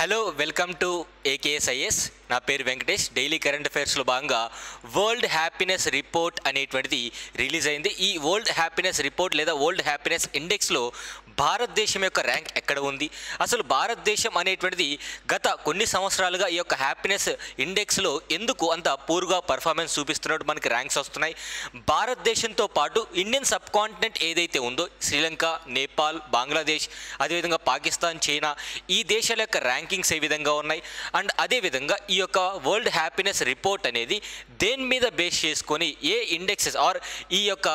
Hello welcome to ఏకేఎస్ఐఎస్. నా పేరు Venkatesh. Daily current అఫైర్స్లో భాగంగా వరల్డ్ హ్యాపీనెస్ రిపోర్ట్ అనేటువంటిది రిలీజ్ అయింది. ఈ వరల్డ్ హ్యాపీనెస్ రిపోర్ట్ లేదా వరల్డ్ హ్యాపీనెస్ ఇండెక్స్లో భారతదేశం యొక్క ర్యాంక్ ఎక్కడ ఉంది, అసలు భారతదేశం అనేటువంటిది గత కొన్ని సంవత్సరాలుగా ఈ యొక్క హ్యాపీనెస్ ఇండెక్స్లో ఎందుకు అంత పూర్గా పర్ఫార్మెన్స్ చూపిస్తున్నట్టు మనకి ర్యాంక్స్ వస్తున్నాయి. భారతదేశంతో పాటు ఇండియన్ సబ్ కాంటినెంట్ ఏదైతే ఉందో శ్రీలంక, నేపాల్, బంగ్లాదేశ్, అదేవిధంగా పాకిస్తాన్, చైనా, ఈ దేశాల యొక్క ర్యాంకింగ్స్ ఏ విధంగా ఉన్నాయి అండ్ అదేవిధంగా ఈ యొక్క వరల్డ్ హ్యాపీనెస్ రిపోర్ట్ అనేది దేని మీద బేస్ చేసుకొని ఏ ఇండెక్సెస్ ఆర్ ఈ యొక్క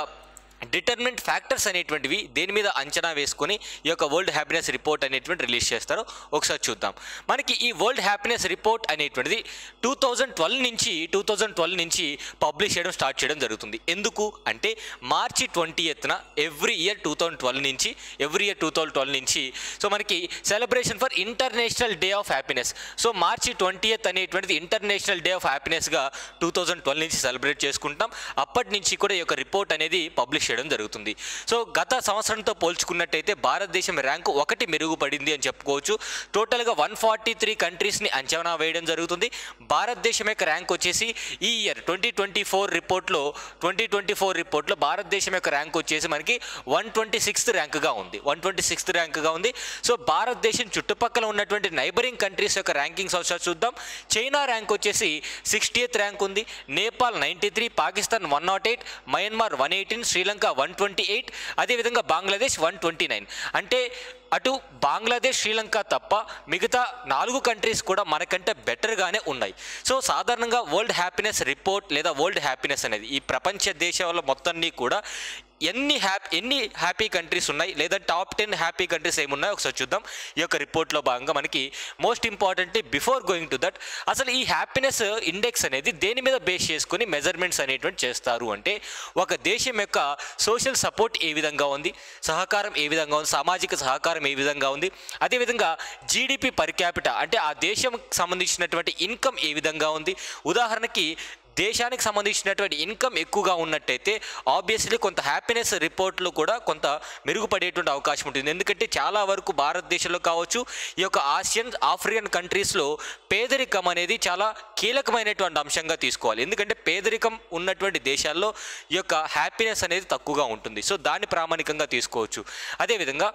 డిటర్మినెంట్ ఫ్యాక్టర్స్ అనేటువంటివి దేని మీద అంచనా వేసుకొని ఈ యొక్క వరల్డ్ హ్యాపీనెస్ రిపోర్ట్ అనేటువంటి రిలీజ్ చేస్తారో ఒకసారి చూద్దాం. మనకి ఈ వరల్డ్ హ్యాపీనెస్ రిపోర్ట్ అనేటువంటిది 2012 నుంచి పబ్లిష్ చేయడం స్టార్ట్ చేయడం జరుగుతుంది. ఎందుకు అంటే మార్చి 20న ఎవ్రీ ఇయర్ 2012 నుంచి సో మనకి celebration for international day of happiness. So March 20 అనేటువంటిది ఇంటర్నేషనల్ డే ఆఫ్ హ్యాపీనెస్గా 2012 నుంచి సెలబ్రేట్ చేసుకుంటాం. అప్పటి నుంచి కూడా ఈ యొక్క రిపోర్ట్ అనేది పబ్లిష్ చేయడం జరుగుతుంది. సో గత సంవత్సరంతో పోల్చుకున్నట్టయితే భారతదేశం ర్యాంకు 1 మెరుగుపడింది అని చెప్పుకోవచ్చు. టోటల్గా 143 కంట్రీస్ని అంచనా వేయడం జరుగుతుంది. భారతదేశం యొక్క ర్యాంక్ వచ్చేసి ఈ ఇయర్ 2024 రిపోర్ట్లో భారతదేశం యొక్క ర్యాంక్ వచ్చేసి మనకి 126th ర్యాంకుగా ఉంది. సో భారతదేశం చుట్టుపక్కల ఉన్నటువంటి నైబరింగ్ కంట్రీస్ యొక్క ర్యాంకింగ్స్ ఒకసారి చూద్దాం. చైనా ర్యాంక్ వచ్చేసి 60th ర్యాంక్ ఉంది, నేపాల్ 93, పాకిస్తాన్ 108, మయన్మార్ 118, శ్రీలంక 128, అదేవిధంగా బంగ్లాదేశ్ 129. అంటే అటు బంగ్లాదేశ్, శ్రీలంక తప్ప మిగతా 4 కంట్రీస్ కూడా మనకంటే బెటర్గానే ఉన్నాయి. సో సాధారణంగా వరల్డ్ హ్యాపీనెస్ రిపోర్ట్ లేదా వరల్డ్ హ్యాపీనెస్ అనేది ఈ ప్రపంచ దేశాల మొత్తాన్ని కూడా ఎన్ని హ్యాపీ కంట్రీస్ ఉన్నాయి లేదా టాప్ 10 హ్యాపీ కంట్రీస్ ఏమున్నాయో ఒకసారి చూద్దాం. ఈ యొక్క రిపోర్ట్లో భాగంగా మనకి most importantly before going to that అసలు ఈ హ్యాపీనెస్ ఇండెక్స్ అనేది దేని మీద బేస్ చేసుకొని మెజర్మెంట్స్ అనేటువంటి చేస్తారు అంటే ఒక దేశం యొక్క సోషల్ సపోర్ట్ ఏ విధంగా ఉంది, సహకారం ఏ విధంగా ఉంది, సామాజిక సహకారం ఏ విధంగా ఉంది, అదేవిధంగా జీడిపి పర్ క్యాపిటా అంటే ఆ దేశంకి సంబంధించినటువంటి ఇన్కమ్ ఏ విధంగా ఉంది. ఉదాహరణకి దేశానికి సంబంధించినటువంటి ఇన్కమ్ ఎక్కువగా ఉన్నట్టయితే ఆబ్వియస్లీ కొంత హ్యాపీనెస్ రిపోర్ట్లో కూడా కొంత మెరుగుపడేటువంటి అవకాశం ఉంటుంది. ఎందుకంటే చాలా వరకు భారతదేశంలో కావచ్చు, ఈ యొక్క ఆఫ్రికన్ కంట్రీస్లో పేదరికం అనేది చాలా కీలకమైనటువంటి అంశంగా తీసుకోవాలి. ఎందుకంటే పేదరికం ఉన్నటువంటి దేశాల్లో ఈ యొక్క హ్యాపీనెస్ అనేది తక్కువగా ఉంటుంది. సో దాన్ని ప్రామాణికంగా తీసుకోవచ్చు. అదేవిధంగా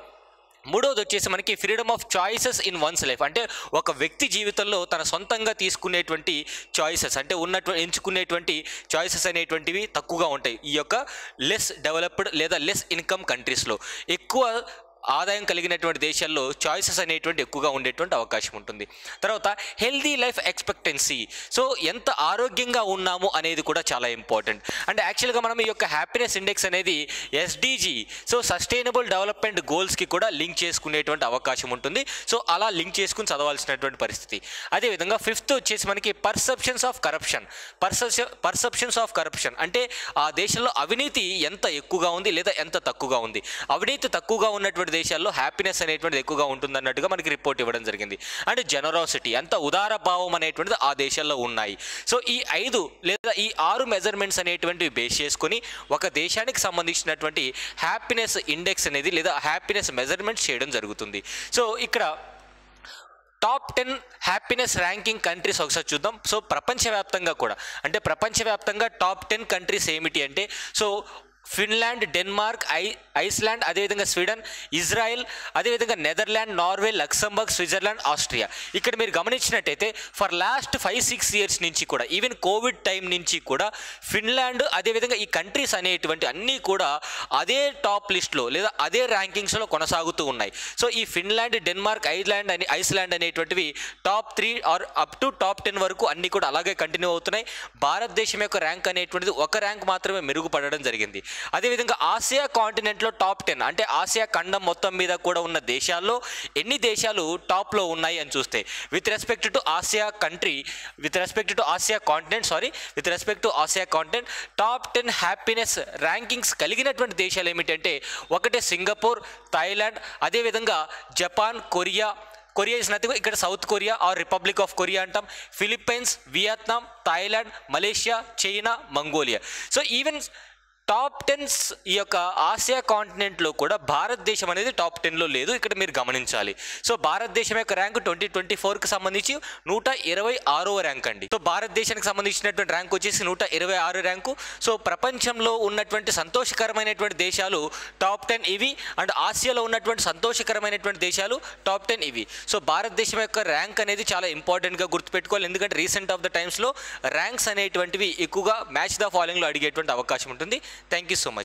మూడవది వచ్చేసి మనకి freedom of choices in one's life అంటే ఒక వ్యక్తి జీవితంలో తన సొంతంగా తీసుకునేటువంటి చాయిసెస్ అంటే ఎంచుకునేటువంటి చాయిసెస్ అనేటువంటివి తక్కువగా ఉంటాయి ఈ యొక్క లెస్ డెవలప్డ్ లేదా లెస్ ఇన్కమ్ కంట్రీస్లో. ఎక్కువ ఆదాయం కలిగినటువంటి దేశాల్లో చాయిసెస్ అనేటువంటి ఎక్కువగా ఉండేటువంటి అవకాశం ఉంటుంది. తర్వాత హెల్దీ లైఫ్ ఎక్స్పెక్టెన్సీ, సో ఎంత ఆరోగ్యంగా ఉన్నాము అనేది కూడా చాలా ఇంపార్టెంట్. అంటే యాక్చువల్గా మనం ఈ యొక్క హ్యాపీనెస్ ఇండెక్స్ అనేది ఎస్డిజి సో సస్టైనబుల్ డెవలప్మెంట్ గోల్స్కి కూడా లింక్ చేసుకునేటువంటి అవకాశం ఉంటుంది. సో అలా లింక్ చేసుకుని చదవాల్సినటువంటి పరిస్థితి. అదేవిధంగా 5th వచ్చేసి మనకి పర్సెప్షన్స్ ఆఫ్ కరప్షన్ అంటే ఆ దేశంలో అవినీతి ఎంత ఎక్కువగా ఉంది లేదా ఎంత తక్కువగా ఉంది. అవినీతి తక్కువగా ఉన్నటువంటి దేశాల్లో హ్యాపీనెస్ అనేటువంటిది ఎక్కువగా ఉంటుందన్నట్టుగా మనకి రిపోర్ట్ ఇవ్వడం జరిగింది. అండ్ జనరాసిటీ అంత ఉదార భావం అనేటువంటిది ఆ దేశాల్లో ఉన్నాయి. సో ఈ 5 లేదా ఈ 6 మెజర్మెంట్స్ అనేటువంటివి బేస్ చేసుకొని ఒక దేశానికి సంబంధించినటువంటి హ్యాపీనెస్ ఇండెక్స్ అనేది లేదా హ్యాపీనెస్ మెజర్మెంట్స్ చేయడం జరుగుతుంది. సో ఇక్కడ టాప్ 10 హ్యాపీనెస్ ర్యాంకింగ్ కంట్రీస్ ఒకసారి చూద్దాం. సో ప్రపంచవ్యాప్తంగా టాప్ 10 కంట్రీస్ ఏమిటి అంటే సో ఫిన్లాండ్, డెన్మార్క్, ఐస్లాండ్, అదేవిధంగా స్వీడన్, ఇజ్రాయెల్, అదేవిధంగా Netherland, Norway, Luxembourg, Switzerland, Austria. ఇక్కడ మీరు గమనించినట్టయితే ఫర్ లాస్ట్ 5-6 ఇయర్స్ నుంచి కూడా ఈవెన్ కోవిడ్ టైం నుంచి కూడా ఫిన్లాండ్ అదేవిధంగా ఈ కంట్రీస్ అనేటువంటి అన్నీ కూడా అదే టాప్ లిస్ట్లో లేదా అదే ర్యాంకింగ్స్లో కొనసాగుతూ ఉన్నాయి. సో ఈ ఫిన్లాండ్, డెన్మార్క్, ఐస్లాండ్ అనేటువంటివి top 3 or up to top 10 వరకు అన్నీ కూడా అలాగే కంటిన్యూ అవుతున్నాయి. భారతదేశం యొక్క ర్యాంక్ అనేటువంటిది ఒక ర్యాంక్ మాత్రమే మెరుగుపడడం జరిగింది. అదేవిధంగా ఆసియా కాంటినెంట్లో టాప్ 10 అంటే ఆసియా ఖండం మొత్తం మీద కూడా ఉన్న దేశాల్లో ఎన్ని దేశాలు టాప్లో ఉన్నాయి అని చూస్తే with respect to Asia continent top 10 happiness rankings కలిగినటువంటి దేశాలు ఏమిటంటే ఒకటే సింగపూర్, థాయిలాండ్, అదేవిధంగా జపాన్, కొరియా ఇస్ నథింగ్ ఇక్కడ South Korea or Republic of Korea అంటాం, Philippines, Vietnam, Thailand, Malaysia, China, Mongolia. So even top 10 ఈ యొక్క ఆసియా కాంటినెంట్లో కూడా భారతదేశం అనేది టాప్ 10లో లేదు. ఇక్కడ మీరు గమనించాలి. సో భారతదేశం యొక్క ర్యాంకు 2024కి సంబంధించి 126వ ర్యాంక్ అండి. సో భారతదేశానికి సంబంధించినటువంటి ర్యాంక్ వచ్చేసి 126 ర్యాంకు. సో ప్రపంచంలో ఉన్నటువంటి సంతోషకరమైనటువంటి దేశాలు టాప్ 10 ఇవి, అండ్ ఆసియాలో ఉన్నటువంటి సంతోషకరమైనటువంటి దేశాలు టాప్ 10 ఇవి. సో భారతదేశం యొక్క ర్యాంక్ అనేది చాలా ఇంపార్టెంట్గా గుర్తుపెట్టుకోవాలి. ఎందుకంటే రీసెంట్ ఆఫ్ ద టైమ్స్లో ర్యాంక్స్ అనేటువంటివి ఎక్కువగా మ్యాచ్ ద ఫాలోయింగ్లో అడిగేటువంటి అవకాశం ఉంటుంది. Thank you so much.